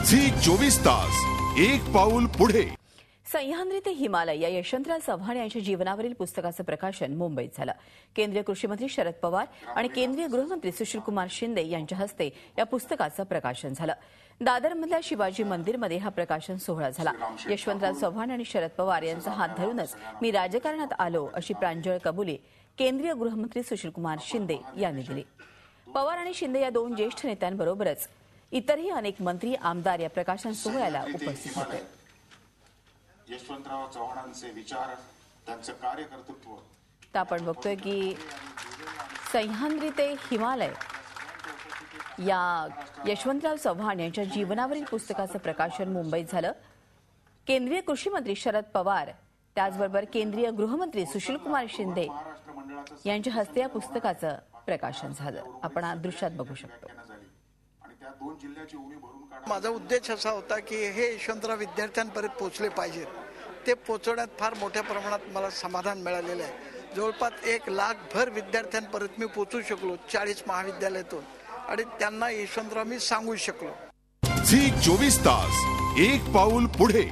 Zee 24 तास एक पाऊल पुढे। सह्याद्री ते हिमालय या यशवंतराव चव्हाण यांच्या जीवनावरील पुस्तकाचं प्रकाशन मुंबईत झालं। केंद्रीय कृषी मंत्री शरद पवार आणि केंद्रीय गृहमंत्री सुशीलकुमार शिंदे यांच्या हस्ते या पुस्तकाचं प्रकाशन झालं। दादरमधल्या शिवाजी मंदिरमध्ये हा प्रकाशन सोहळा झाला। यशवंतराव चव्हाण आणि शरद पवार यांचा हात धरूनच मी राजकारणात आलो अशी प्रांजळ कबुली केंद्रीय गृहमंत्री सुशीलकुमार शिंदे यांनी दिली। पवार आणि शिंदे या दोन ज्येष्ठ नेत्यांबरोबरच इतरही अनेक मंत्री आमदार या प्रकाशन सोहळ्याला उपस्थित होते। यशवंतराव चव्हाणांचे विचार, त्यांचं कार्यकर्तृत्व तर आपण बघतोय की सह्याद्री ते हिमालय या यशवंतराव चव्हाण यांच्या जीवनावरील पुस्तकाचं प्रकाशन मुंबईत झालं। केंद्रीय कृषी मंत्री शरद पवार त्याचबरोबर केंद्रीय गृहमंत्री सुशीलकुमार शिंदे यांच्या हस्ते या पुस्तकाचं प्रकाशन झालं। आपण दृश्यात बघू शकतो। माझा उद्देश असा होता की हे यशवंतराव विद्यार्थ्यांपर्यंत पोहोचले पाहिजेत। ते पोहोचवण्यात फार मोठ्या प्रमाणात मला समाधान मिळालेलं आहे। जवळपास 1 लाखभर विद्यार्थ्यांपर्यंत मी पोहोचू शकलो 40 महाविद्यालयातून आणि त्यांना यशवंतराव मी सांगू शकलो। झी 24 तास एक पाऊल पुढे।